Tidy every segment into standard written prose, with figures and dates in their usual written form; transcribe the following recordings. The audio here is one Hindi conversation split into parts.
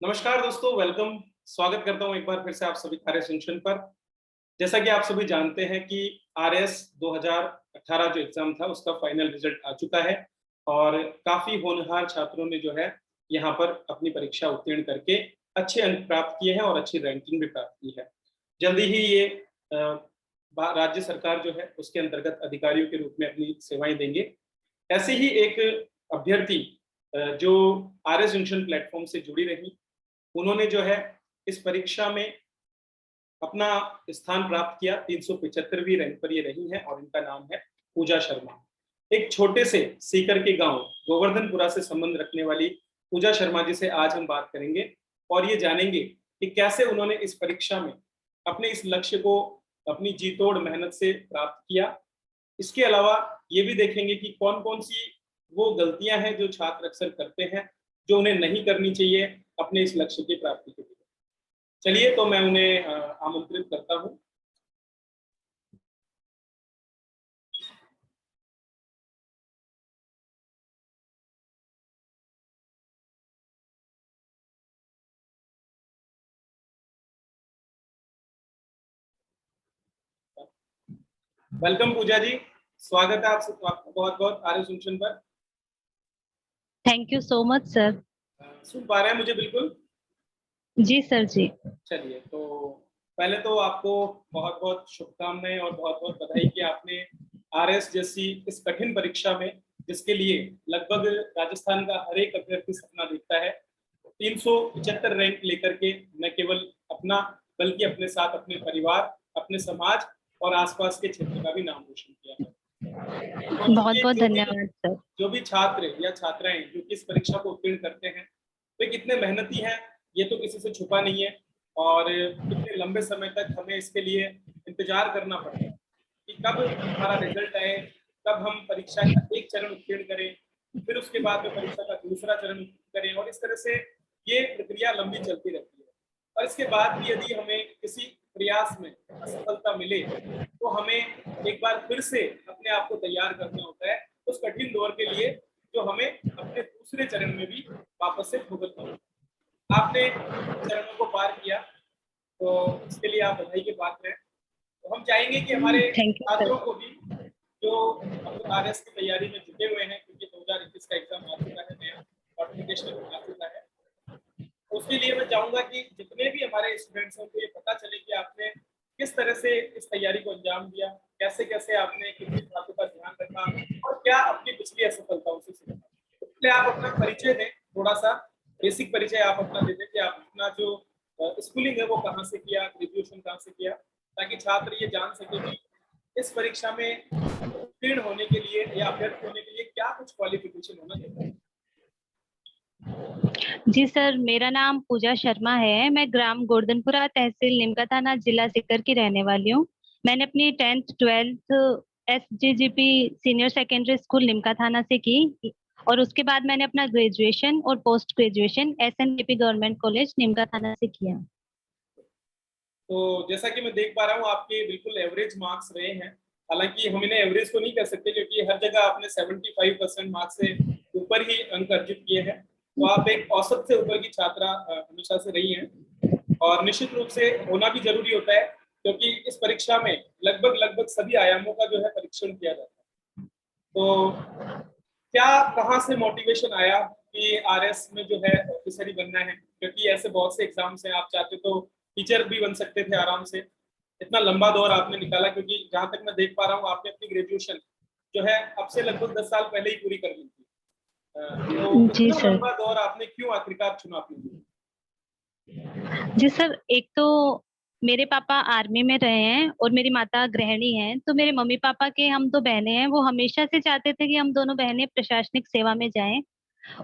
नमस्कार दोस्तों, वेलकम। स्वागत करता हूं एक बार फिर से आप सभी आरएस जंक्शन पर। जैसा कि आप सभी जानते हैं कि आरएस 2018 जो एग्जाम था उसका फाइनल रिजल्ट आ चुका है और काफी होनहार छात्रों ने जो है यहाँ पर अपनी परीक्षा उत्तीर्ण करके अच्छे अंक प्राप्त किए हैं और अच्छी रैंकिंग भी प्राप्त की है। जल्दी ही ये राज्य सरकार जो है उसके अंतर्गत अधिकारियों के रूप में अपनी सेवाएं देंगे। ऐसे ही एक अभ्यर्थी जो आरएस जंक्शन प्लेटफॉर्म से जुड़ी रही, उन्होंने जो है इस परीक्षा में अपना स्थान प्राप्त किया। 375वीं रैंक पर ये रही हैं और इनका नाम है पूजा शर्मा। एक छोटे से सीकर के गांव गोवर्धनपुरा से संबंध रखने वाली पूजा शर्मा जी से आज हम बात करेंगे और ये जानेंगे कि कैसे उन्होंने इस परीक्षा में अपने इस लक्ष्य को अपनी जी तोड़ मेहनत से प्राप्त किया। इसके अलावा ये भी देखेंगे कि कौन कौन सी वो गलतियां हैं जो छात्र अक्सर करते हैं, जो उन्हें नहीं करनी चाहिए अपने इस लक्ष्य की प्राप्ति के लिए। चलिए, तो मैं उन्हें आमंत्रित करता हूं। वेलकम पूजा जी, स्वागत है आपका बहुत बहुत आरएस जंक्शन पर। Thank you so much sir. सुन पा रहे हैं मुझे? बिल्कुल। जी सर जी। चलिए, तो पहले तो आपको बहुत बहुत शुभकामनाएं और बहुत बहुत बधाई कि आपने आरएस जैसी इस कठिन परीक्षा में, जिसके लिए लगभग राजस्थान का हर एक अभ्यर्थी सपना देखता है, 375 रैंक लेकर के न केवल अपना बल्कि अपने साथ अपने परिवार, अपने समाज और आसपास के क्षेत्र का भी नाम रोशन किया है। बहुत बहुत धन्यवाद सर। जो भी छात्र या छात्राएं जो इस परीक्षा को उत्तीर्ण करते हैं, वे कितने मेहनती हैं ये तो किसी से छुपा नहीं है। और कितने लंबे समय तक हमें इसके लिए इंतजार करना पड़ता है कि कब हमारा रिजल्ट आए, कब हम परीक्षा का एक चरण उत्तीर्ण करें, फिर उसके बाद में परीक्षा का दूसरा चरण उत्तीर्ण करें, और इस तरह से ये प्रक्रिया लंबी चलती रहती है। और इसके बाद भी यदि हमें किसी प्रयास में असफलता मिले तो हमें एक बार फिर से अपने आप को तैयार करना होता है उस कठिन दौर के लिए, जो हमें अपने दूसरे चरण में भी वापस से भुगतना होता है। आपने चरणों को पार किया, तो इसके लिए आप बधाई के पात्र हैं। तो हम चाहेंगे कि हमारे छात्रों को भी, जो आरएस की तैयारी में जुटे हुए हैं, क्योंकि 2021 का एग्जाम आ चुका है, नया नोटिफिकेशन आ चुका है, उसके लिए मैं चाहूंगा कि जितने भी हमारे स्टूडेंट्स हैं उनको ये पता चले कि आपने किस तरह से इस तैयारी को अंजाम दिया, कैसे कैसे आपने कितनी बातों का ध्यान रखा और क्या अपनी पिछली असफलताओं से सीखा। इसलिए आप अपना परिचय दें, थोड़ा सा बेसिक परिचय आप अपना दे दें कि आप अपना जो स्कूलिंग है वो कहाँ से किया, ग्रेजुएशन कहाँ से किया, ताकि छात्र ये जान सके कि इस परीक्षा में उत्तीर्ण होने के लिए या अभ्यर्थी होने के लिए क्या कुछ क्वालिफिकेशन होना चाहिए। जी सर, मेरा नाम पूजा शर्मा है। मैं ग्राम गोवर्धनपुरा, तहसील निमका थाना, जिला सीकर की रहने वाली हूँ। मैंने अपनी 10th 12th SGGP senior secondary school Nimka Thana से की और उसके बाद मैंने अपना ग्रेजुएशन और post graduation SNKP government college Nimka Thana से किया। तो जैसा कि मैं देख पा रहा हूँ आपके बिल्कुल एवरेज मार्क्स रहे हैं। हालांकि हम इन्हें एवरेज तो नहीं कर सकते क्योंकि हर जगह आपने 75% मार्क्स से ऊपर ही अंक अर्जित किए हैं, तो आप एक औसत से ऊपर की छात्रा हमेशा से रही हैं। और निश्चित रूप से होना भी जरूरी होता है क्योंकि इस परीक्षा में लगभग लगभग सभी आयामों का जो है परीक्षण किया जाता है। तो क्या, कहाँ से मोटिवेशन आया कि आरएस में जो है ऑफिसर ही बनना है? क्योंकि ऐसे बहुत से एग्जाम्स हैं, आप चाहते तो टीचर भी बन सकते थे आराम से। इतना लंबा दौर आपने निकाला, क्योंकि जहां तक मैं देख पा रहा हूँ आपने अपनी ग्रेजुएशन जो है अब से लगभग 10 साल पहले ही पूरी कर ली थी। तो जी इतना सर। लंबा दौर आपने क्यों आखिरकार चुना अपने लिए? जी सर, एक तो मेरे पापा आर्मी में रहे हैं और मेरी माता गृहिणी हैं, तो मेरे मम्मी पापा के हम दो बहनें हैं, वो हमेशा से चाहते थे कि हम दोनों बहनें प्रशासनिक सेवा में जाएं।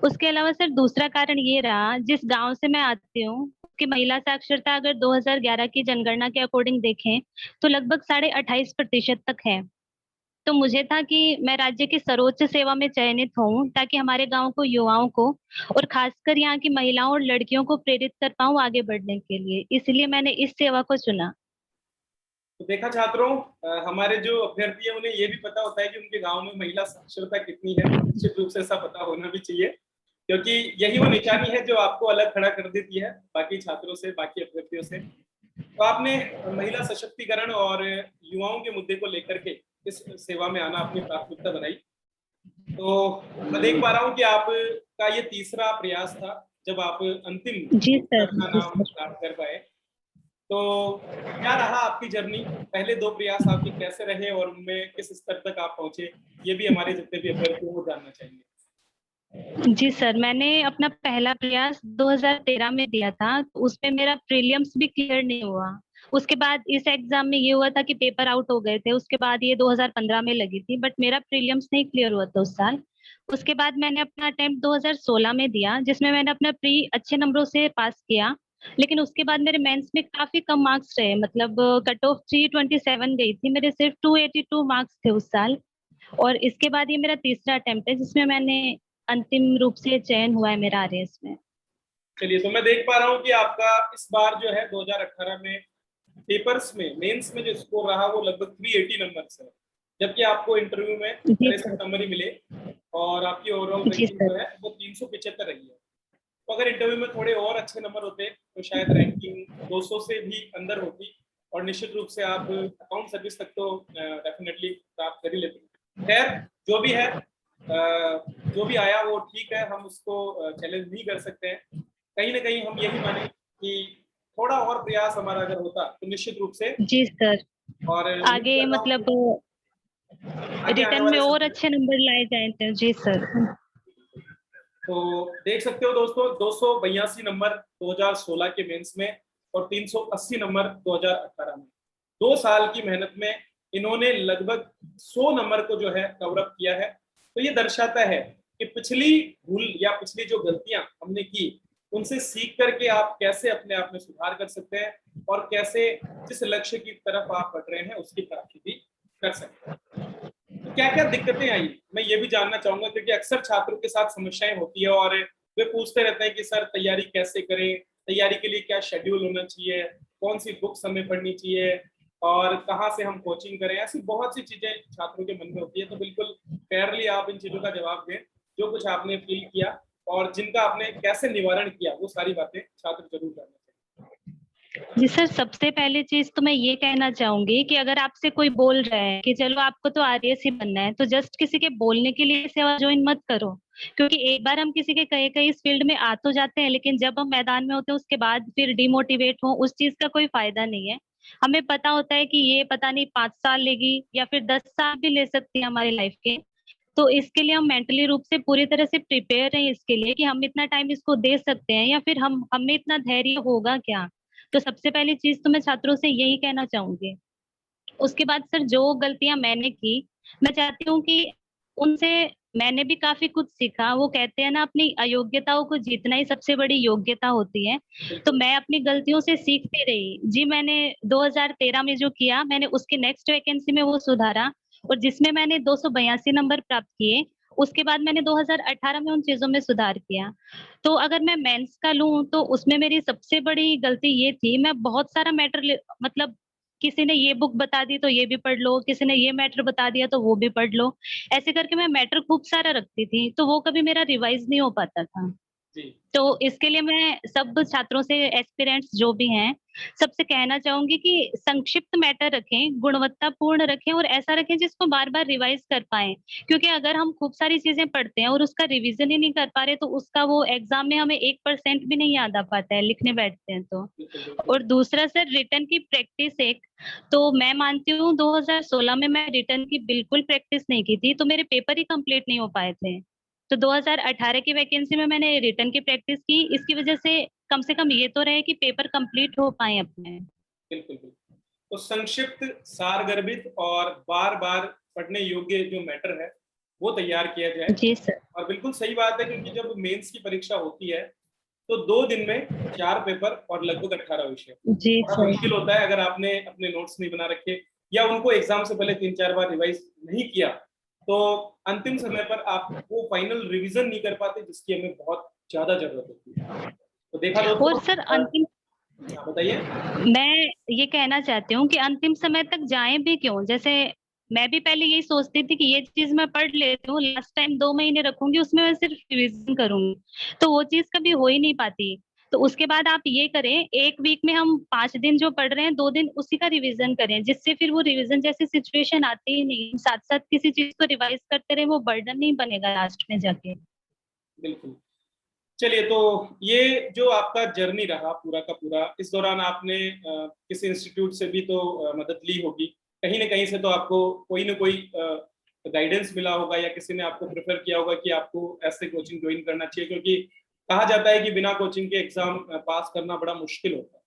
उसके अलावा सर दूसरा कारण ये रहा, जिस गांव से मैं आती हूँ कि महिला साक्षरता अगर 2011 की जनगणना के अकॉर्डिंग देखें तो लगभग 28.5% तक है। तो मुझे था कि मैं राज्य की सर्वोच्च सेवा में चयनित हूँ ताकि हमारे गांव को, युवाओं को और खासकर यहाँ की महिलाओं और लड़कियों को प्रेरित कर पाऊँ आगे बढ़ने के लिए, इसलिए मैंने इस सेवा को चुना। तो देखा छात्रों, हमारे जो अभ्यर्थी है उन्हें ये भी पता होता है कि उनके गांव में महिला साक्षरता कितनी है। निश्चित रूप से ऐसा पता होना भी चाहिए, क्योंकि यही वो निशानी है जो आपको अलग खड़ा कर देती है बाकी छात्रों से, बाकी अभ्यर्थियों से। तो आपने महिला सशक्तिकरण और युवाओं के मुद्दे को लेकर के इस सेवा में आना अपनी प्राथमिकता बनाई। तो मैं देख पा रहा हूँ कि आपका ये तीसरा प्रयास था जब आप अंतिम जी सर, का जी नाम सर। प्राप्त कर पाए। तो क्या रहा आपकी जर्नी? पहले 2 प्रयास आपके कैसे रहे और उनमें किस स्तर तक आप पहुंचे? ये भी हमारे जितने भी अभ्यर्थी हैं वो जानना चाहेंगे। जी सर, मैंने अपना पहला प्रयास 2013 में दिया था, तो उसमें मेरा प्रीलिम्स भी क्लियर नहीं हुआ। उसके बाद इस एग्जाम में ये हुआ था कि पेपर आउट हो गए थे, उसके बाद ये 2015 में लगी थी, बट मेरा प्रीलिम्स नहीं क्लियर हुआ था उस साल। उसके बाद मैंने अपना अटेम्प्ट 2016 में दिया, जिसमें मैंने अपना प्री अच्छे नंबरों से पास किया। लेकिन उसके बाद मेरे मेंस में काफी कम मार्क्स रहे, मतलब कट ऑफ 327 गई थी, मेरे सिर्फ 282 मार्क्स थे उस साल। और इसके बाद ये मेरा तीसरा अटेम्प्ट है जिसमें मैंने अंतिम रूप से चयन हुआ है मेरा आरएएस में। चलिए, तो मैं देख पा रहा हूँ कि आपका इस बार जो है 2018 में पेपर्स में, मेंस में जो स्कोर रहा वो लगभग 380 नंबर है, जबकि आपको इंटरव्यू में जी 63 सर। नंबर ही मिले और आपकी ओवरऑल जी रैंकिंग सर। जो है वो 375 रही है। तो अगर इंटरव्यू में थोड़े और अच्छे नंबर होते तो शायद रैंकिंग 200 से भी अंदर होती और निश्चित रूप से आप अकाउंट सर्विस तक तो डेफिनेटली प्राप्त कर ही लेते। खैर, जो भी है, जो भी आया वो ठीक है, हम उसको चैलेंज नहीं कर सकते हैं। कहीं ना कहीं हम यही माने कि थोड़ा और प्रयास हमारा अगर होता तो निश्चित रूप से, जी सर, और उम्मीद आगे करता हूँ मतलब कि आगे आने रिटर्न में वाले और समय में। अच्छे नंबर लाए जाए थे। जी सर। तो देख सकते हो दोस्तों, 282 नंबर 2016 के मेंस में और 380 नंबर 2018 में। 2 साल की मेहनत में इन्होंने लगभग 100 नंबर को जो है कवर अप किया है। तो ये दर्शाता है कि पिछली भूल या पिछली जो गलतियां हमने की उनसे सीख करके आप कैसे अपने आप में सुधार कर सकते हैं और कैसे जिस लक्ष्य की तरफ आप बढ़ रहे हैं उसकी प्राप्ति भी कर सकते हैं। तो क्या क्या दिक्कतें आई, मैं ये भी जानना चाहूंगा, क्योंकि अक्सर छात्रों के साथ समस्याएं होती है और वे पूछते रहते हैं कि सर तैयारी कैसे करें, तैयारी के लिए क्या शेड्यूल होना चाहिए, कौन सी बुक्स हमें पढ़नी चाहिए और कहाँ से हम कोचिंग करें। ऐसी बहुत सी चीजें छात्रों के मन में होती है। तो बिल्कुल फेयरली आप इन चीजों का जवाब दें, जो कुछ आपने फील किया और जिनका आपने कैसे निवारण किया, वो सारी बातें छात्र जरूर जानना चाहिए। जी सर, सबसे पहली चीज तो मैं ये कहना चाहूंगी कि अगर आपसे कोई बोल रहा है कि चलो आपको तो आरएएस ही बनना है, तो जस्ट किसी के बोलने के लिए सेवा ज्वाइन मत करो। क्योंकि एक बार हम किसी के कहे कहीं इस फील्ड में आ तो जाते हैं, लेकिन जब हम मैदान में होते हैं उसके बाद फिर डिमोटिवेट हो, उस चीज का कोई फायदा नहीं है। हमें पता होता है कि ये पता नहीं 5 साल लेगी या फिर 10 साल भी ले सकती है हमारी लाइफ के। तो इसके लिए हम मेंटली रूप से पूरी तरह से प्रिपेयर हैं इसके लिए कि हम इतना टाइम इसको दे सकते हैं, या फिर हम हमें इतना धैर्य होगा क्या। तो सबसे पहली चीज तो मैं छात्रों से यही कहना चाहूंगी। उसके बाद सर, जो गलतियां मैंने की, मैं चाहती हूँ कि उनसे मैंने भी काफी कुछ सीखा। वो कहते हैं ना, अपनी अयोग्यताओं को जीतना ही सबसे बड़ी योग्यता होती है। तो बिल्कुल। मैं अपनी गलतियों से सीखती रही जी। मैंने 2013 में जो किया, मैंने उसके नेक्स्ट वैकेंसी में वो सुधारा, और जिसमें मैंने 282 नंबर प्राप्त किए, उसके बाद मैंने 2018 में उन चीजों में सुधार किया। तो अगर मैं मेंस का लूं, तो उसमें मेरी सबसे बड़ी गलती ये थी, मैं बहुत सारा मैटर, मतलब किसी ने ये बुक बता दी तो ये भी पढ़ लो, किसी ने ये मैटर बता दिया तो वो भी पढ़ लो। ऐसे करके मैं मैटर खूब सारा रखती थी, तो वो कभी मेरा रिवाइज नहीं हो पाता था। जी। तो इसके लिए मैं सब छात्रों से, एस्पिरेंट्स जो भी हैं, सबसे कहना चाहूंगी कि संक्षिप्त मैटर रखें, गुणवत्तापूर्ण रखें, और ऐसा रखें जिसको बार बार रिवाइज कर पाएं। क्योंकि अगर हम खूब सारी चीजें पढ़ते हैं और उसका रिवीजन ही नहीं कर पा रहे, तो उसका वो एग्जाम में हमें 1% भी नहीं याद आ पाता है, लिखने बैठते हैं तो। बिल्कुल बिल्कुल। और दूसरा सर, रिटर्न की प्रैक्टिस एक, तो मैं मानती हूँ 2016 में मैं रिटर्न की बिल्कुल प्रैक्टिस नहीं की थी, तो मेरे पेपर ही कंप्लीट नहीं हो पाए थे। तो 2018 की वैकेंसी में मैंने रिटर्न की प्रैक्टिस की, इसकी वजह से कम ये तो रहे कि पेपर कंप्लीट हो पाए अपने। बिल्कुल बिल्कुल। तो संक्षिप्त, सारगर्भित और बार बार पढ़ने योग्य जो मैटर है वो तैयार किया जाए। जी सर। और बिल्कुल सही बात है, क्योंकि जब मेंस की परीक्षा होती है तो 2 दिन में 4 पेपर और लगभग 18 विषय। जी बड़ा सर। मुश्किल होता है अगर आपने अपने नोट्स नहीं बना रखे या उनको एग्जाम से पहले 3-4 बार रिवाइज नहीं किया, तो अंतिम समय पर आप वो फाइनल रिवीजन नहीं कर पाते, जिसकी हमें बहुत ज्यादा जरूरत होती है। तो देखा और दोस्तों, सर अंतिम, हाँ बताइए। मैं ये कहना चाहती हूँ कि अंतिम समय तक जाएं भी क्यों। जैसे मैं भी पहले यही सोचती थी कि ये चीज मैं पढ़ लेती हूँ, लास्ट टाइम 2 महीने रखूंगी, उसमें मैं सिर्फ रिवीजन करूंगी, तो वो चीज कभी हो ही नहीं पाती। तो उसके बाद आप ये करें, एक वीक में हम 5 दिन जो पढ़ रहे हैं, 2 दिन उसी का रिवीजन करें, जिससे फिर वो रिवीजन जैसी सिचुएशन आती ही नहीं, साथ साथ किसी चीज को रिवाइज करते रहे, वो बर्डन नहीं बनेगा लास्ट में जाके। बिल्कुल। चलिए, तो ये जो आपका जर्नी रहा पूरा का पूरा, इस दौरान आपने किसी इंस्टीट्यूट से भी तो मदद ली होगी, कहीं ना कहीं से तो आपको कोई ना कोई गाइडेंस मिला होगा, या किसी ने आपको प्रेफर किया होगा कि आपको ऐसे कोचिंग ज्वाइन करना चाहिए, क्योंकि कहा जाता है कि बिना कोचिंग के एग्जाम पास करना बड़ा मुश्किल होता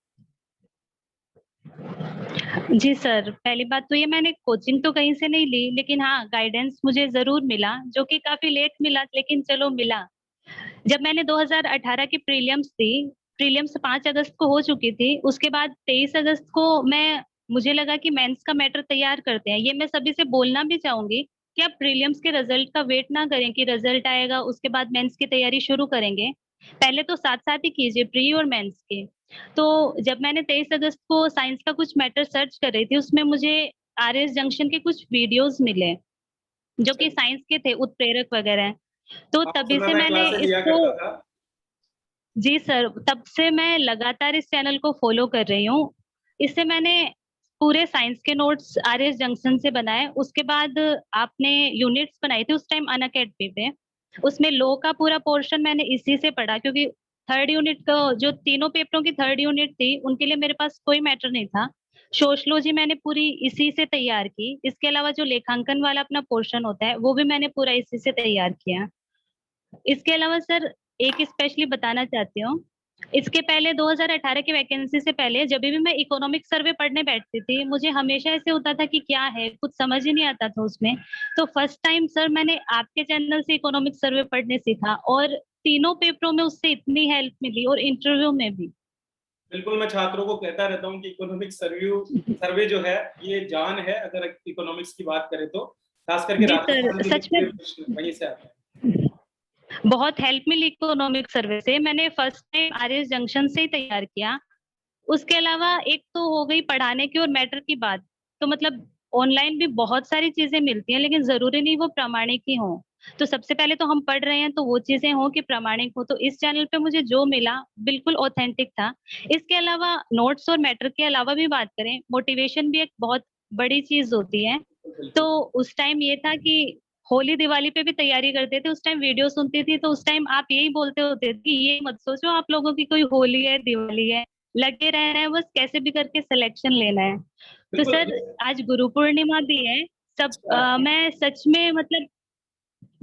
है। जी सर, पहली बात तो ये, मैंने कोचिंग तो कहीं से नहीं ली, लेकिन हाँ गाइडेंस मुझे जरूर मिला, जो कि काफी लेट मिला, लेकिन चलो मिला। जब मैंने 2018 की प्रीलिम्स दी, प्रीलिम्स 5 अगस्त को हो चुकी थी, उसके बाद 23 अगस्त को मैं मुझे लगा कि मेंस का मैटर तैयार करते हैं। ये मैं सभी से बोलना भी चाहूंगी कि आप प्रीलिम्स के रिजल्ट का वेट ना करें कि रिजल्ट आएगा उसके बाद मेंस की तैयारी शुरू करेंगे, पहले तो साथ साथ ही कीजिए प्री और मेंस के। तो जब मैंने 23 अगस्त को साइंस का कुछ मैटर सर्च कर रही थी, उसमें मुझे आरएस जंक्शन के कुछ वीडियोस मिले, जो कि साइंस के थे, उत्प्रेरक वगैरह। तो आप तभी सुना से मैं मैंने क्लासेस लिया इसको, करता था। जी सर, तब से मैं लगातार इस चैनल को फॉलो कर रही हूँ। इससे मैंने पूरे साइंस के नोट्स आरएस जंक्शन से बनाए। उसके बाद आपने यूनिट्स बनाई थी उस टाइम अनअकैडमी पे, उसमें लॉ का पूरा पोर्शन मैंने इसी से पढ़ा, क्योंकि थर्ड यूनिट का जो तीनों पेपरों की थर्ड यूनिट थी, उनके लिए मेरे पास कोई मैटर नहीं था। सोशलॉजी मैंने पूरी इसी से तैयार की। इसके अलावा जो लेखांकन वाला अपना पोर्शन होता है, वो भी मैंने पूरा इसी से तैयार किया। इसके अलावा सर, एक स्पेशली बताना चाहती हूँ, इसके पहले 2018 की वैकेंसी से पहले जब भी मैं इकोनॉमिक सर्वे पढ़ने बैठती थी, मुझे हमेशा ऐसे होता था कि क्या है, कुछ समझ ही नहीं आता था उसमें। तो फर्स्ट टाइम सर मैंने आपके चैनल से इकोनॉमिक सर्वे पढ़ने सीखा, और तीनों पेपरों में उससे इतनी हेल्प मिली, और इंटरव्यू में भी। बिल्कुल, मैं छात्रों को कहता रहता हूँ कि इकोनॉमिक सर्वे जो है ये जान है, अगर इकोनॉमिक्स की बात करें तो, खास करके जी सर, राजस्थान के सच में जितने प्रश्न वहीं से आते हैं। बहुत हेल्प मिली इकोनॉमिक सर्वे से। मैंने फर्स्ट टाइम आरएस जंक्शन से ही तैयार किया। उसके अलावा एक तो हो गई पढ़ाने की और मैटर की बात, तो मतलब ऑनलाइन भी बहुत सारी चीजें मिलती हैं, लेकिन जरूरी नहीं वो प्रामाणिक ही हो। तो सबसे पहले तो हम पढ़ रहे हैं तो वो चीजें हो कि प्रामाणिक हो। तो इस चैनल पे मुझे जो मिला बिल्कुल ऑथेंटिक था। इसके अलावा नोट्स और मैटर के अलावा भी बात करें, मोटिवेशन भी एक बहुत बड़ी चीज होती है। तो बिल्कुल। उस टाइम ये था कि होली दिवाली पे भी तैयारी करते थे, उस टाइम वीडियो सुनती थी, तो उस टाइम आप यही बोलते होते थे कि ये मत सोचो आप लोगों की कोई होली है दिवाली है, लगे रहना है, बस कैसे भी करके सिलेक्शन लेना है। तो बिल्कुल। सर, आज गुरु पूर्णिमा भी है। सब मैं सच में मतलब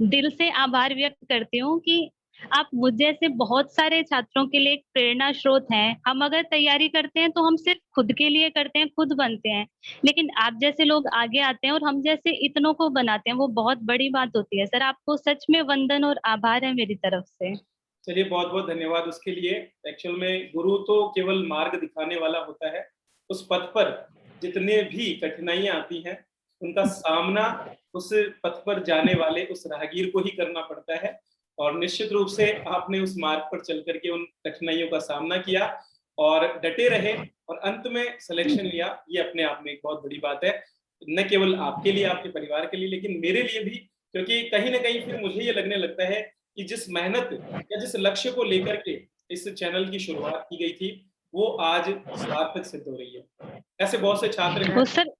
दिल से आभार व्यक्त करती हूँ कि आप मुझ जैसे बहुत सारे छात्रों के लिए एक प्रेरणा स्रोत हैं। हम अगर तैयारी करते हैं तो हम सिर्फ खुद के लिए करते हैं, खुद बनते हैं, लेकिन आप जैसे लोग आगे आते हैं और हम जैसे इतनों को बनाते हैं, वो बहुत बड़ी बात होती है। सर, आपको सच में वंदन और आभार है मेरी तरफ से। चलिए, बहुत बहुत धन्यवाद उसके लिए। एक्चुअल में गुरु तो केवल मार्ग दिखाने वाला होता है, उस पथ पर जितने भी कठिनाइयां आती हैं उनका सामना उस पथ पर जाने वाले उस राहगीर को ही करना पड़ता है। और निश्चित रूप से आपने उस मार्ग पर चल करके उन कठिनाइयों का सामना किया और डटे रहे और अंत में सिलेक्शन लिया, ये अपने आप में एक बहुत बड़ी बात है, न केवल आपके लिए, आपके परिवार के लिए, लेकिन मेरे लिए भी। क्योंकि कहीं ना कहीं फिर मुझे ये लगने लगता है कि जिस मेहनत या जिस लक्ष्य को लेकर के इस चैनल की शुरुआत की गई थी, वो आज सार्थक सिद्ध हो रही है। ऐसे बहुत से छात्र हैं। और सर,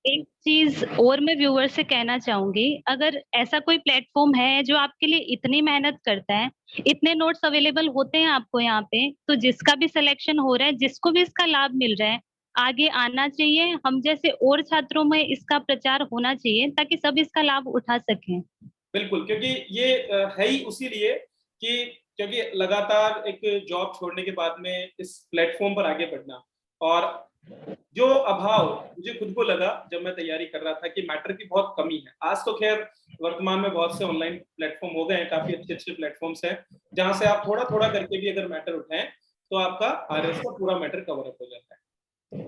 एक चीज और मैं व्यूअर से कहना चाहूंगी, अगर ऐसा कोई प्लेटफॉर्म है जो आपके लिए इतनी मेहनत करता है, इतने नोट्स अवेलेबल होते हैं आपको यहाँ पे, तो जिसका भी सिलेक्शन हो रहा है, जिसको भी इसका लाभ मिल रहा है, आगे आना चाहिए। हम जैसे और छात्रों में इसका प्रचार होना चाहिए, ताकि सब इसका लाभ उठा सकें। बिल्कुल, क्योंकि ये है ही उसी लिए कि क्योंकि लगातार एक जॉब छोड़ने के बाद में इस प्लेटफॉर्म पर आगे बढ़ना, और जो अभाव मुझे खुद को लगा जब मैं तैयारी कर रहा था कि मैटर की बहुत कमी है। आज तो खैर वर्तमान में बहुत से ऑनलाइन प्लेटफॉर्म हो गए हैं, काफी अच्छे अच्छे प्लेटफॉर्म्स हैं जहां से आप थोड़ा थोड़ा करके भी अगर मैटर उठाएं तो आपका आरएस का पूरा मैटर कवर अप हो जाता है।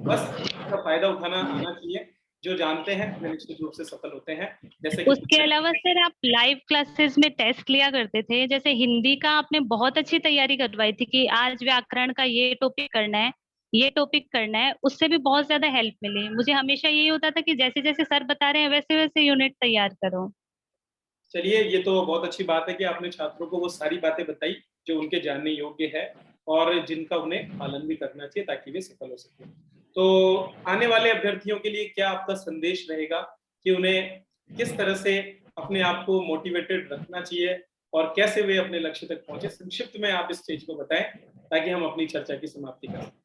बस इसका फायदा उठाना आना चाहिए। जो जानते हैं वे निश्चित रूप से सफल होते हैं, जैसे कि उसके अलावा सर, आप लाइव क्लासेस में टेस्ट लिया करते थे, जैसे हिंदी का आपने बहुत अच्छी तैयारी करवाई थी कि आज व्याकरण का ये टॉपिक करना है, ये टॉपिक करना है, उससे भी बहुत ज्यादा हेल्प मिली मुझे। हमेशा यही होता था कि जैसे जैसे सर बता रहे हैं वैसे वैसे यूनिट तैयार करो। चलिए, ये तो बहुत अच्छी बात है कि आपने छात्रों को वो सारी बातें बताई जो उनके जानने योग्य है और जिनका उन्हें पालन भी करना चाहिए ताकि वे सफल हो सकें। तो आने वाले अभ्यर्थियों के लिए क्या आपका संदेश रहेगा कि उन्हें किस तरह से अपने आप को मोटिवेटेड रखना चाहिए और कैसे वे अपने लक्ष्य तक पहुंचे? संक्षिप्त में आप इस चीज को बताएं ताकि हम अपनी चर्चा की समाप्ति कर सकें।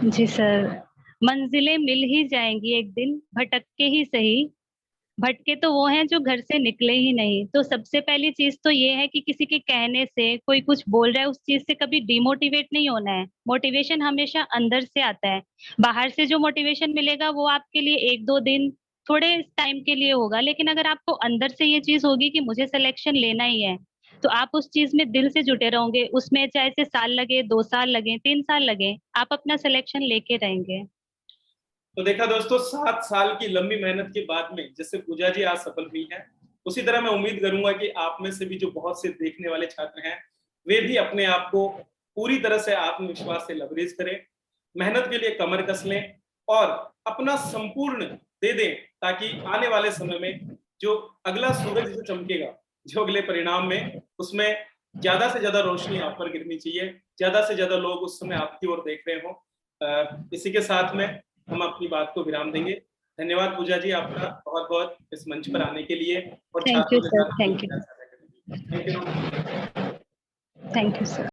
जी सर, मंजिलें मिल ही जाएंगी एक दिन, भटक के ही सही। भटके तो वो हैं जो घर से निकले ही नहीं। तो सबसे पहली चीज तो ये है कि किसी के कहने से, कोई कुछ बोल रहा है उस चीज से कभी डिमोटिवेट नहीं होना है। मोटिवेशन हमेशा अंदर से आता है। बाहर से जो मोटिवेशन मिलेगा वो आपके लिए एक दो दिन, थोड़े टाइम के लिए होगा, लेकिन अगर आपको अंदर से ये चीज होगी कि मुझे सिलेक्शन लेना ही है, तो आप उस चीज में दिल से जुटे रहोगे। उसमें चाहे से साल लगे, 2 साल लगे, 3 साल लगे, आप अपना सिलेक्शन लेके रहेंगे। तो देखा दोस्तों, 7 साल की लंबी मेहनत के बाद में जैसे पूजा जी आज सफल हुई हैं, उसी तरह मैं उम्मीद करूंगा कि आप में से भी जो बहुत से देखने वाले छात्र हैं, वे भी अपने आप को पूरी तरह से आत्मविश्वास से लबरेज करें, मेहनत के लिए कमर कस लें और अपना संपूर्ण दे दें, ताकि आने वाले समय में जो अगला सूरज जो चमकेगा, जो अगले परिणाम में, उसमें ज्यादा से ज्यादा रोशनी आप पर गिरनी चाहिए, ज्यादा से ज्यादा लोग उस समय आपकी ओर देख रहे हों। इसी के साथ में हम अपनी बात को विराम देंगे। धन्यवाद पूजा जी आपका बहुत-बहुत इस मंच पर आने के लिए और थैंक यू छात्रों के सर, साथ अपनी थैंक यू। विचार साझा करने के लिए। Thank you. Thank you sir.